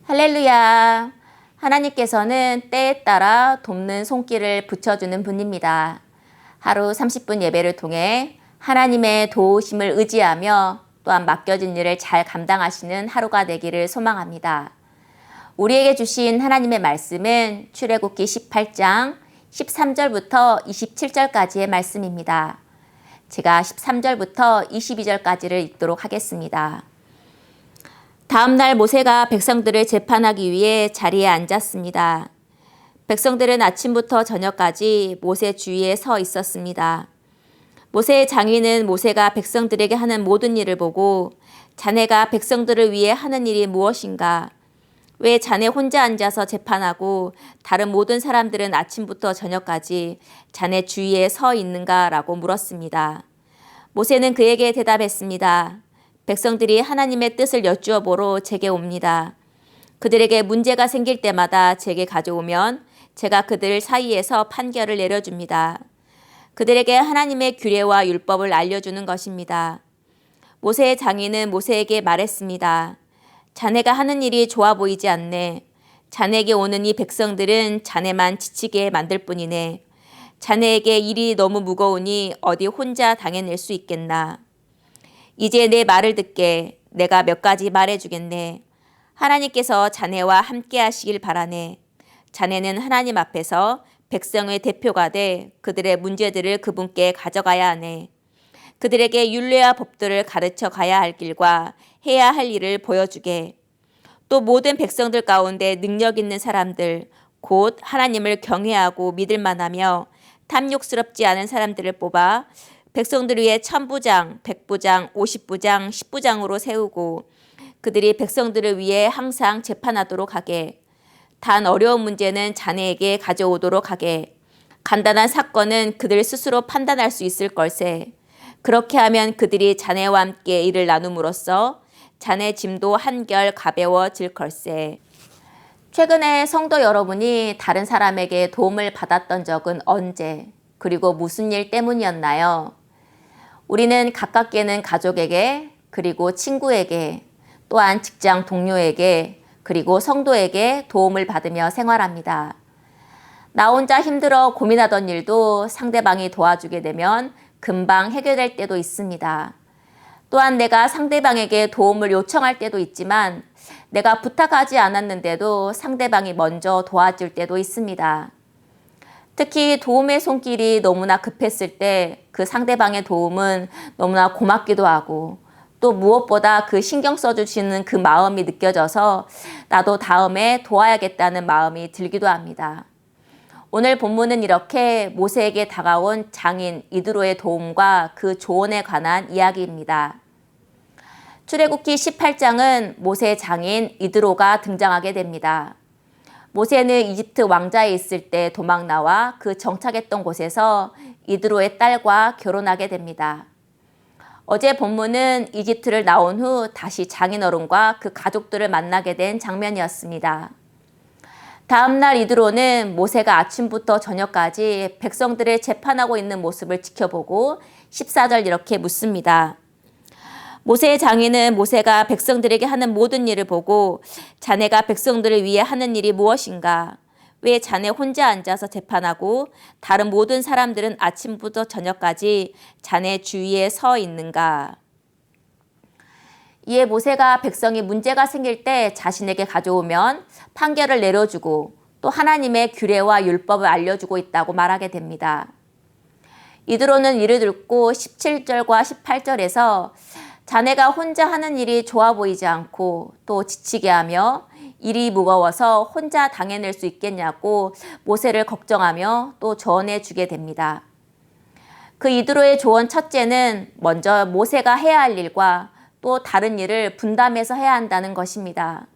할렐루야. 하나님께서는 때에 따라 돕는 손길을 붙여주는 분입니다. 하루 30분 예배를 통해 하나님의 도우심을 의지하며 또한 맡겨진 일을 잘 감당하시는 하루가 되기를 소망합니다. 우리에게 주신 하나님의 말씀은 출애굽기 18장 13절부터 27절까지의 말씀입니다. 제가 13절부터 22절까지를 읽도록 하겠습니다. 다음 날 모세가 백성들을 재판하기 위해 자리에 앉았습니다. 백성들은 아침부터 저녁까지 모세 주위에 서 있었습니다. 모세의 장인은 모세가 백성들에게 하는 모든 일을 보고 자네가 백성들을 위해 하는 일이 무엇인가? 왜 자네 혼자 앉아서 재판하고 다른 모든 사람들은 아침부터 저녁까지 자네 주위에 서 있는가? 라고 물었습니다. 모세는 그에게 대답했습니다. 백성들이 하나님의 뜻을 여쭈어 보러 제게 옵니다. 그들에게 문제가 생길 때마다 제게 가져오면 제가 그들 사이에서 판결을 내려줍니다. 그들에게 하나님의 규례와 율법을 알려주는 것입니다. 모세의 장인은 모세에게 말했습니다. 자네가 하는 일이 좋아 보이지 않네. 자네에게 오는 이 백성들은 자네만 지치게 만들 뿐이네. 자네에게 일이 너무 무거우니 어디 혼자 당해낼 수 있겠나. 이제 내 말을 듣게. 내가 몇 가지 말해주겠네. 하나님께서 자네와 함께 하시길 바라네. 자네는 하나님 앞에서 백성의 대표가 돼 그들의 문제들을 그분께 가져가야 하네. 그들에게 율례와 법들을 가르쳐 가야 할 길과 해야 할 일을 보여주게. 또 모든 백성들 가운데 능력 있는 사람들, 곧 하나님을 경외하고 믿을 만하며 탐욕스럽지 않은 사람들을 뽑아 백성들 위에 1000부장, 100부장, 50부장, 10부장으로 세우고 그들이 백성들을 위해 항상 재판하도록 하게. 단 어려운 문제는 자네에게 가져오도록 하게. 간단한 사건은 그들 스스로 판단할 수 있을 걸세. 그렇게 하면 그들이 자네와 함께 일을 나눔으로써 자네 짐도 한결 가벼워질 걸세. 최근에 성도 여러분이 다른 사람에게 도움을 받았던 적은 언제, 그리고 무슨 일 때문이었나요? 우리는 가깝게는 가족에게, 그리고 친구에게, 또한 직장 동료에게, 그리고 성도에게 도움을 받으며 생활합니다. 나 혼자 힘들어 고민하던 일도 상대방이 도와주게 되면 금방 해결될 때도 있습니다. 또한 내가 상대방에게 도움을 요청할 때도 있지만 내가 부탁하지 않았는데도 상대방이 먼저 도와줄 때도 있습니다. 특히 도움의 손길이 너무나 급했을 때 그 상대방의 도움은 너무나 고맙기도 하고 또 무엇보다 그 신경 써주시는 그 마음이 느껴져서 나도 다음에 도와야겠다는 마음이 들기도 합니다. 오늘 본문은 이렇게 모세에게 다가온 장인 이드로의 도움과 그 조언에 관한 이야기입니다. 출애굽기 18장은 모세의 장인 이드로가 등장하게 됩니다. 모세는 이집트 왕자에 있을 때 도망 나와 그 정착했던 곳에서 이드로의 딸과 결혼하게 됩니다. 어제 본문은 이집트를 나온 후 다시 장인어른과 그 가족들을 만나게 된 장면이었습니다. 다음 날 이드로는 모세가 아침부터 저녁까지 백성들을 재판하고 있는 모습을 지켜보고 14절 이렇게 묻습니다. 모세의 장인은 모세가 백성들에게 하는 모든 일을 보고 자네가 백성들을 위해 하는 일이 무엇인가? 왜 자네 혼자 앉아서 재판하고 다른 모든 사람들은 아침부터 저녁까지 자네 주위에 서 있는가? 이에 모세가 백성이 문제가 생길 때 자신에게 가져오면 판결을 내려주고 또 하나님의 규례와 율법을 알려주고 있다고 말하게 됩니다. 이드로는 이를 듣고 17절과 18절에서 자네가 혼자 하는 일이 좋아 보이지 않고 또 지치게 하며 일이 무거워서 혼자 당해낼 수 있겠냐고 모세를 걱정하며 또 조언해 주게 됩니다. 그 이드로의 조언 첫째는 먼저 모세가 해야 할 일과 또 다른 일을 분담해서 해야 한다는 것입니다.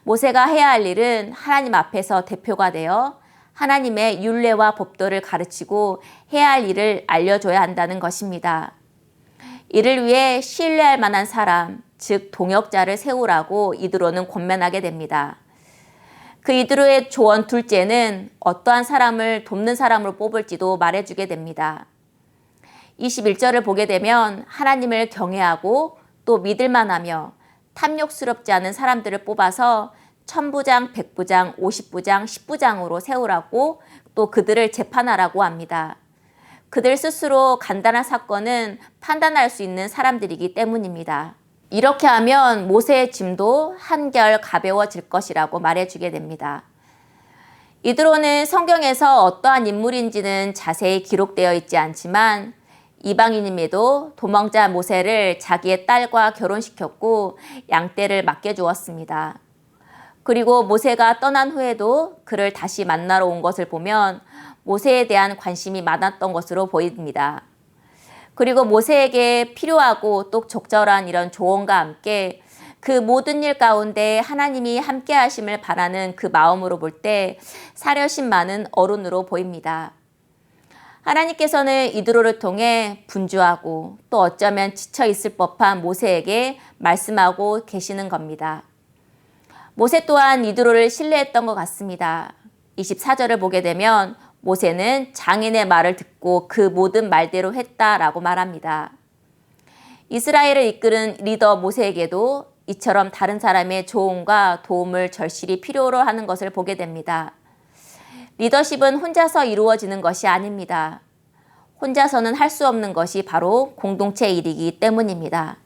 모세가 해야 할 일은 하나님 앞에서 대표가 되어 하나님의 율례와 법도를 가르치고 해야 할 일을 알려줘야 한다는 것입니다. 이를 위해 신뢰할 만한 사람, 즉 동역자를 세우라고 이드로는 권면하게 됩니다. 그 이드로의 조언 둘째는 어떠한 사람을 돕는 사람으로 뽑을지도 말해주게 됩니다. 21절을 보게 되면 하나님을 경외하고 또 믿을 만하며 탐욕스럽지 않은 사람들을 뽑아서 천부장, 백부장, 50부장, 10부장으로 세우라고 또 그들을 재판하라고 합니다. 그들 스스로 간단한 사건은 판단할 수 있는 사람들이기 때문입니다. 이렇게 하면 모세의 짐도 한결 가벼워질 것이라고 말해주게 됩니다. 이드로는 성경에서 어떠한 인물인지는 자세히 기록되어 있지 않지만 이방인임에도 도망자 모세를 자기의 딸과 결혼시켰고 양떼를 맡겨주었습니다. 그리고 모세가 떠난 후에도 그를 다시 만나러 온 것을 보면 모세에 대한 관심이 많았던 것으로 보입니다. 그리고 모세에게 필요하고 또 적절한 이런 조언과 함께 그 모든 일 가운데 하나님이 함께 하심을 바라는 그 마음으로 볼 때 사려심 많은 어른으로 보입니다. 하나님께서는 이드로를 통해 분주하고 또 어쩌면 지쳐 있을 법한 모세에게 말씀하고 계시는 겁니다. 모세 또한 이드로를 신뢰했던 것 같습니다. 24절을 보게 되면 모세는 장인의 말을 듣고 그 모든 말대로 했다라고 말합니다. 이스라엘을 이끄는 리더 모세에게도 이처럼 다른 사람의 조언과 도움을 절실히 필요로 하는 것을 보게 됩니다. 리더십은 혼자서 이루어지는 것이 아닙니다. 혼자서는 할 수 없는 것이 바로 공동체 일이기 때문입니다.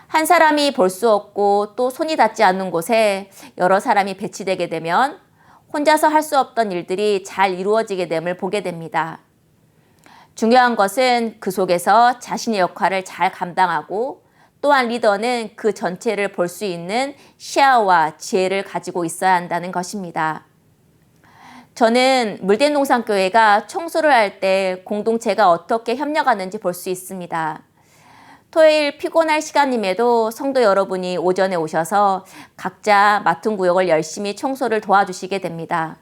한 사람이 볼 수 없고 또 손이 닿지 않는 곳에 여러 사람이 배치되게 되면 혼자서 할 수 없던 일들이 잘 이루어지게 됨을 보게 됩니다. 중요한 것은 그 속에서 자신의 역할을 잘 감당하고 또한 리더는 그 전체를 볼 수 있는 시야와 지혜를 가지고 있어야 한다는 것입니다. 저는 물대농산교회가 청소를 할 때 공동체가 어떻게 협력하는지 볼 수 있습니다. 토요일 피곤할 시간임에도 성도 여러분이 오전에 오셔서 각자 맡은 구역을 열심히 청소를 도와주시게 됩니다.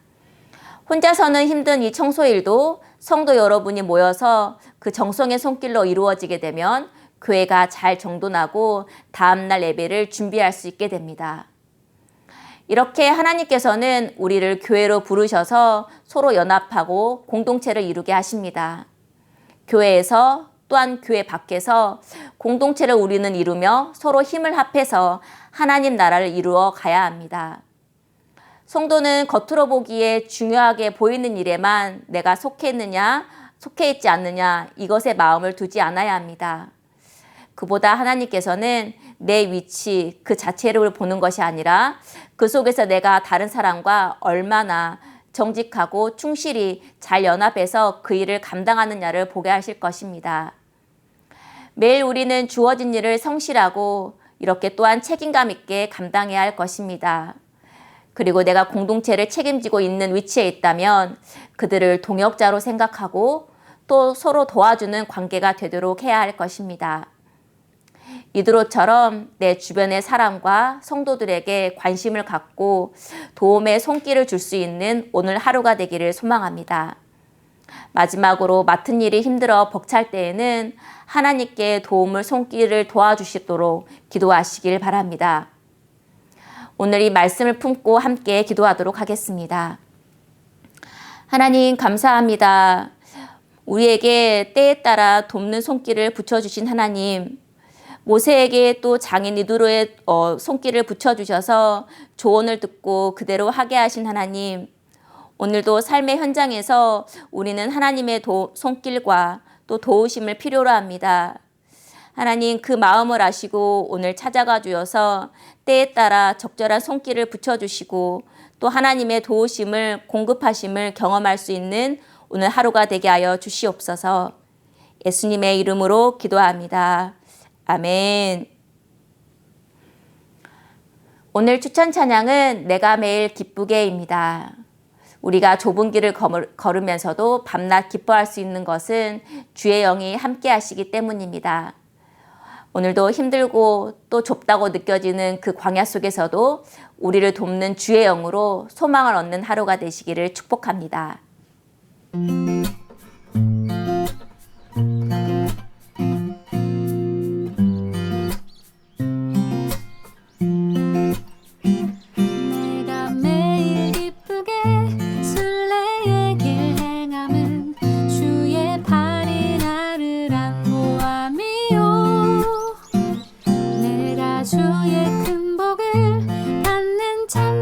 혼자서는 힘든 이 청소일도 성도 여러분이 모여서 그 정성의 손길로 이루어지게 되면 교회가 잘 정돈하고 다음날 예배를 준비할 수 있게 됩니다. 이렇게 하나님께서는 우리를 교회로 부르셔서 서로 연합하고 공동체를 이루게 하십니다. 교회에서 또한 교회 밖에서 공동체를 우리는 이루며 서로 힘을 합해서 하나님 나라를 이루어 가야 합니다. 성도는 겉으로 보기에 중요하게 보이는 일에만 내가 속해 있느냐, 속해 있지 않느냐 이것에 마음을 두지 않아야 합니다. 그보다 하나님께서는 내 위치 그 자체를 보는 것이 아니라 그 속에서 내가 다른 사람과 얼마나 정직하고 충실히 잘 연합해서 그 일을 감당하느냐를 보게 하실 것입니다. 매일 우리는 주어진 일을 성실하고 이렇게 또한 책임감 있게 감당해야 할 것입니다. 그리고 내가 공동체를 책임지고 있는 위치에 있다면 그들을 동역자로 생각하고 또 서로 도와주는 관계가 되도록 해야 할 것입니다. 이드로처럼 내 주변의 사람과 성도들에게 관심을 갖고 도움의 손길을 줄 수 있는 오늘 하루가 되기를 소망합니다. 마지막으로 맡은 일이 힘들어 벅찰 때에는 하나님께 도움을 손길을 도와주시도록 기도하시길 바랍니다. 오늘 이 말씀을 품고 함께 기도하도록 하겠습니다. 하나님 감사합니다. 우리에게 때에 따라 돕는 손길을 붙여주신 하나님, 모세에게 또 장인 이드로의 손길을 붙여주셔서 조언을 듣고 그대로 하게 하신 하나님, 오늘도 삶의 현장에서 우리는 하나님의 손길과 또 도우심을 필요로 합니다. 하나님 그 마음을 아시고 오늘 찾아가 주셔서 때에 따라 적절한 손길을 붙여주시고 또 하나님의 도우심을 공급하심을 경험할 수 있는 오늘 하루가 되게 하여 주시옵소서. 예수님의 이름으로 기도합니다. 아멘. 오늘 추천 찬양은 내가 매일 기쁘게입니다. 우리가 좁은 길을 걸으면서도 밤낮 기뻐할 수 있는 것은 주의 영이 함께 하시기 때문입니다. 오늘도 힘들고 또 좁다고 느껴지는 그 광야 속에서도 우리를 돕는 주의 영으로 소망을 얻는 하루가 되시기를 축복합니다. 주의 큰 복을 받는 참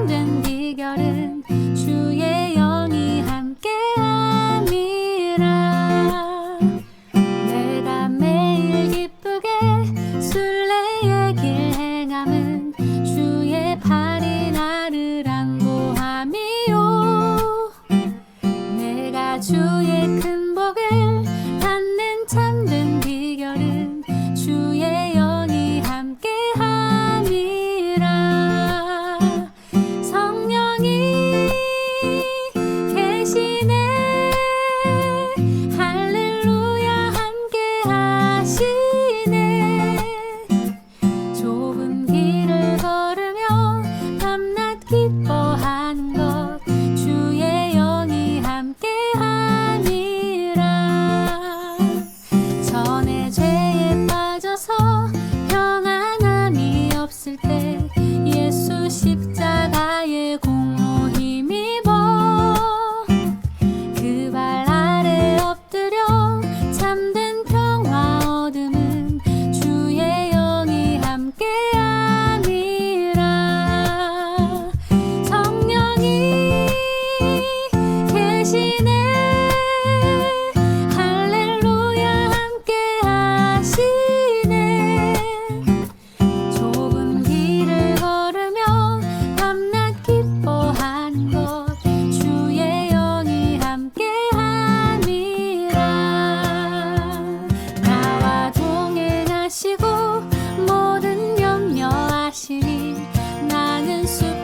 숲